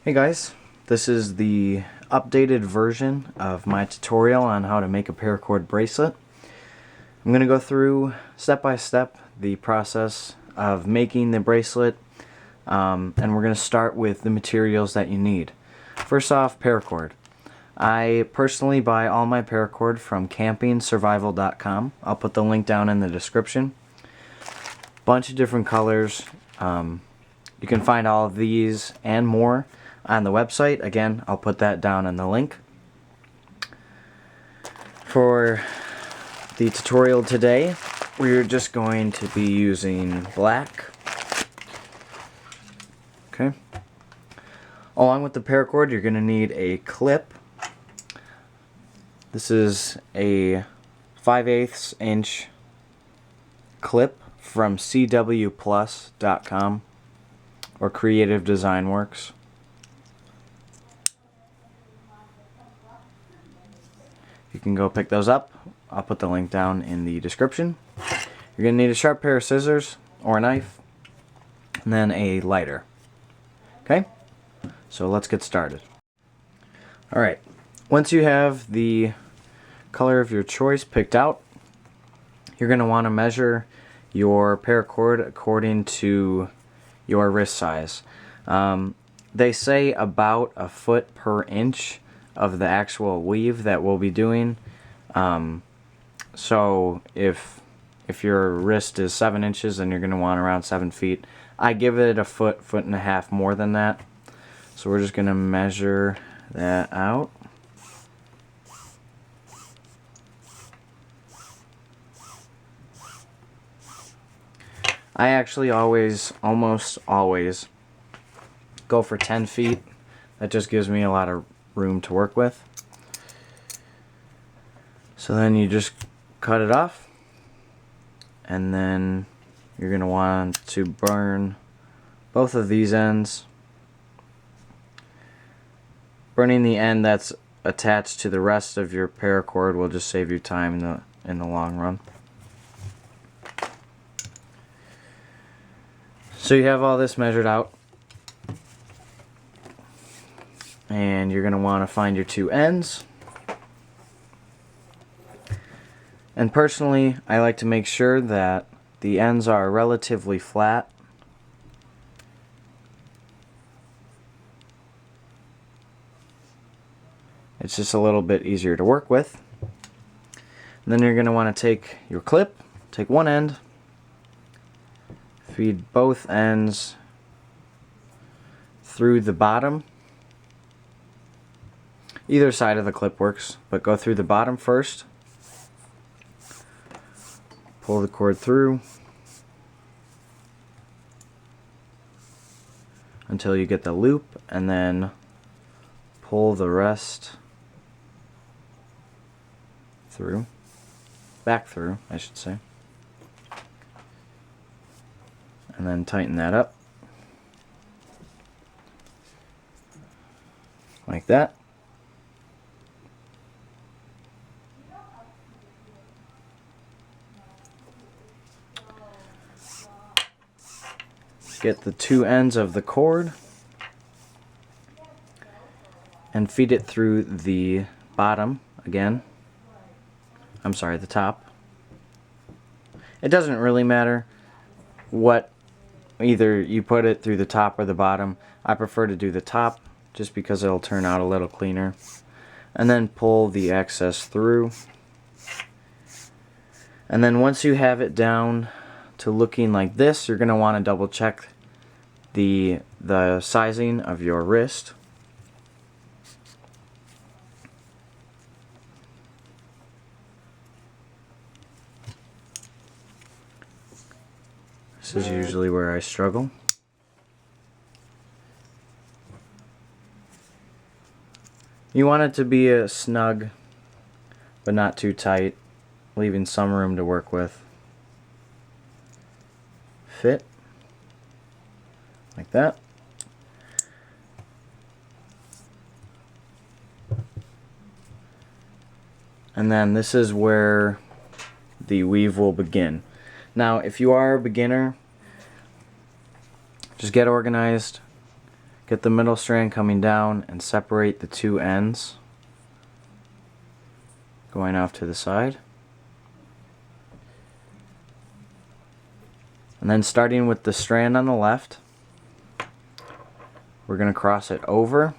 Hey guys, this is the updated version of my tutorial on how to make a paracord bracelet. I'm going to go through step by step the process of making the bracelet, and we're going to start with the materials that you need. First off, paracord. I personally buy all my paracord from campingsurvival.com. I'll put the link down in the description. Bunch of different colors. You can find all of these and more on the website. Again, I'll put that down in the link. For the tutorial today, we're just going to be using black. Okay. Along with the paracord, you're going to need a clip. This is a 5/8 inch clip from cwplus.com or Creative Design Works. You can go pick those up. I'll put the link down in the description. You're going to need a sharp pair of scissors or a knife, and then a lighter. Okay? So let's get started. Alright, once you have the color of your choice picked out, you're going to want to measure your paracord according to your wrist size. They say about a foot per inch of the actual weave that we'll be doing. So if your wrist is 7 inches, then you're going to want around 7 feet. I give it a foot and a half more than that. So we're just going to measure that out. I actually almost always go for 10 feet. That just gives me a lot of room to work with. So then you just cut it off, and then you're going to want to burn both of these ends. Burning the end that's attached to the rest of your paracord will just save you time in the long run. So you have all this measured out, and you're going to want to find your two ends. And personally, I like to make sure that the ends are relatively flat. It's just a little bit easier to work with. And then you're going to want to take your clip, take one end, feed both ends through the bottom. Either side of the clip works, but go through the bottom first. Pull the cord through until you get the loop, and then pull the rest through, back through, I should say, and then tighten that up like that. Get the two ends of the cord and feed it through the bottom again. I'm sorry, the top. It doesn't really matter what, either you put it through the top or the bottom. I prefer to do the top just because it'll turn out a little cleaner. And then pull the excess through. And then once you have it down to looking like this, you're going to want to double check the sizing of your wrist. This is usually where I struggle. You want it to be a snug, but not too tight, leaving some room to work with. Fit like that. And then this is where the weave will begin. Now, if you are a beginner, just get organized, Get the middle strand coming down and separate the two ends going off to the side. And then starting with the strand on the left, we're going to cross it over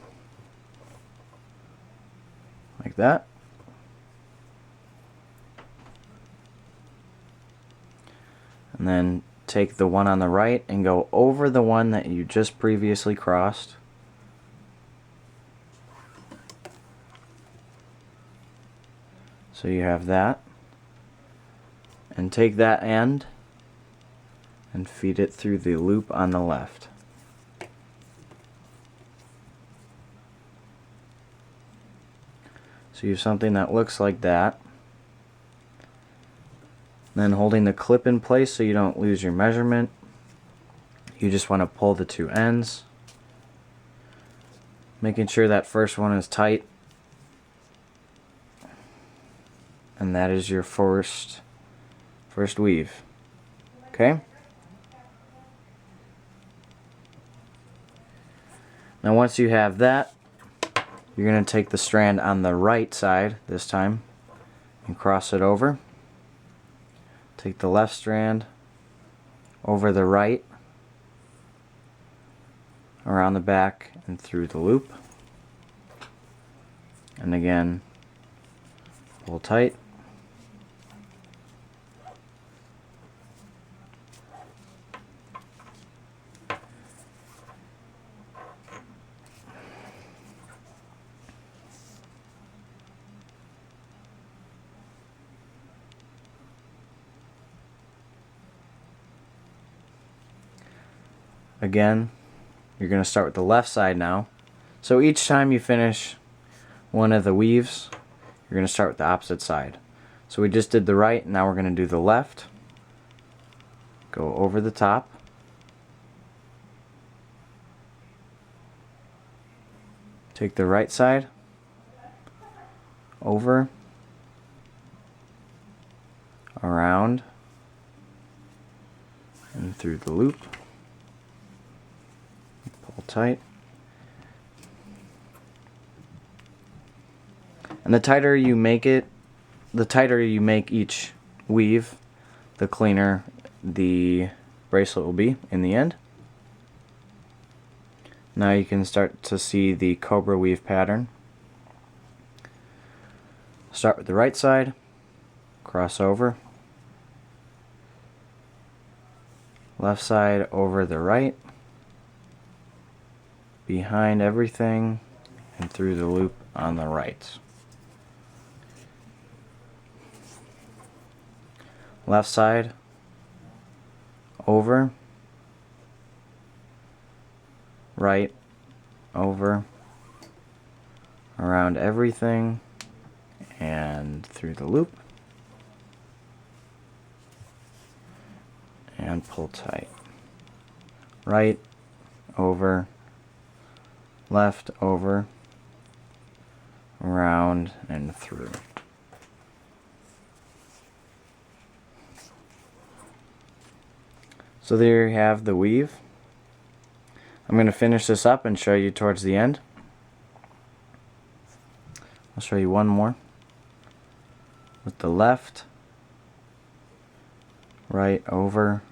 like that. And then take the one on the right and go over the one that you just previously crossed. So you have that. And take that end and feed it through the loop on the left. So you have something that looks like that. Then holding the clip in place so you don't lose your measurement, you just want to pull the two ends, making sure that first one is tight, and that is your first weave. Okay? Now once you have that, you're going to take the strand on the right side this time and cross it over. Take the left strand over the right, around the back and through the loop. And again, pull tight. Again, you're going to start with the left side now. So each time you finish one of the weaves, you're going to start with the opposite side. So we just did the right, now we're going to do the left. Go over the top. Take the right side, over, around, and through the loop. Pull tight. And the tighter you make it, the tighter you make each weave, the cleaner the bracelet will be in the end. Now you can start to see the cobra weave pattern. Start with the right side, cross over, left side over the right, behind everything and through the loop on the right. Left side over, right, over, around everything and through the loop, and pull tight. Right, over, left, over, around, and through. So there you have the weave. I'm going to finish this up and show you towards the end. I'll show you one more. With the left, right, over,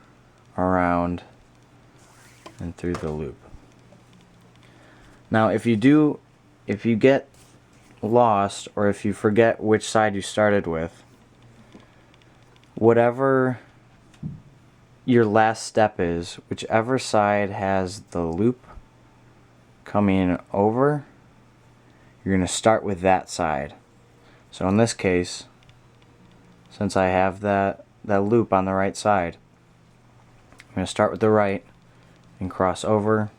around, and through the loop. Now if you get lost or if you forget which side you started with, whatever your last step is, whichever side has the loop coming over, you're going to start with that side. So in this case, since I have that loop on the right side, I'm going to start with the right and cross over,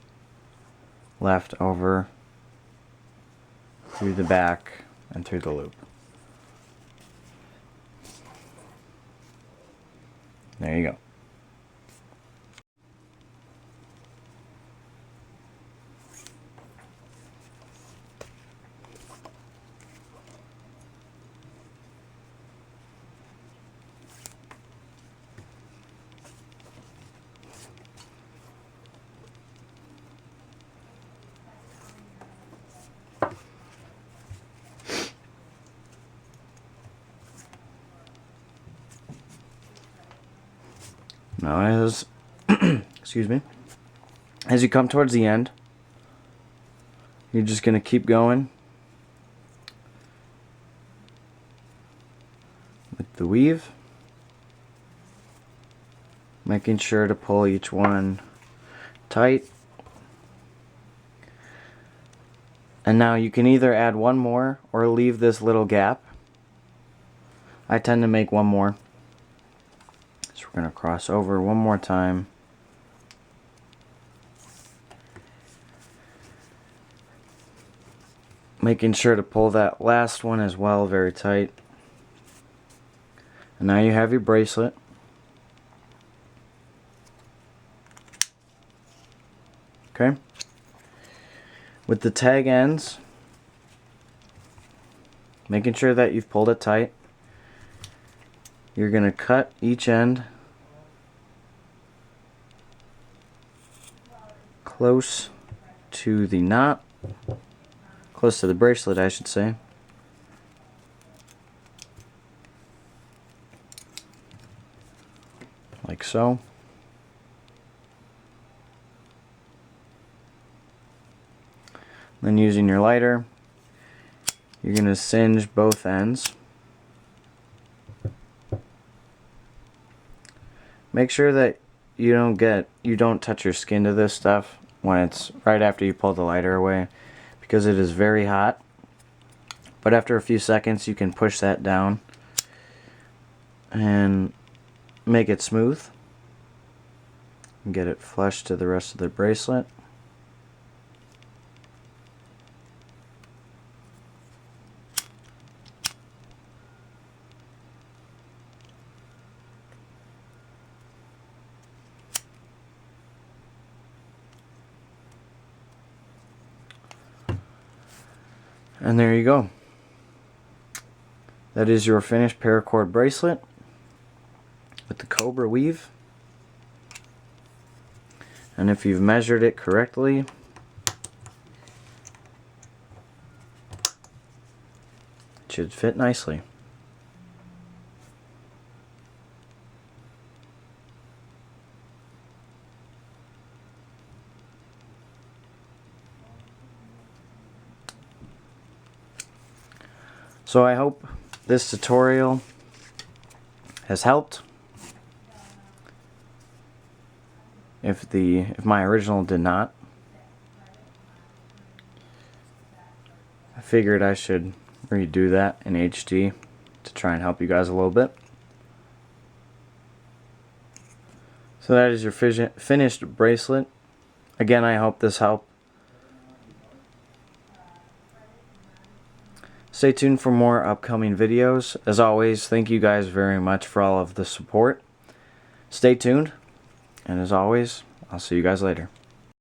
left, over, through the back, and through the loop. There you go. Now as excuse me, as you come towards the end, you're just going to keep going with the weave, making sure to pull each one tight. And now you can either add one more or leave this little gap. I tend to make one more. So we're going to cross over one more time. Making sure to pull that last one as well very tight. And now you have your bracelet. Okay. With the tag ends, making sure that you've pulled it tight, you're going to cut each end close to the knot, close to the bracelet I should say. Like so. Then using your lighter, you're going to singe both ends. Make sure that you don't touch your skin to this stuff when it's right after you pull the lighter away, because it is very hot. But after a few seconds you can push that down and make it smooth and get it flush to the rest of the bracelet. And there you go. That is your finished paracord bracelet with the cobra weave. And if you've measured it correctly, it should fit nicely. So I hope this tutorial has helped. If my original did not, I figured I should redo that in HD to try and help you guys a little bit. So that is your finished bracelet. Again, I hope this helped. Stay tuned for more upcoming videos. As always, thank you guys very much for all of the support. Stay tuned, and as always, I'll see you guys later.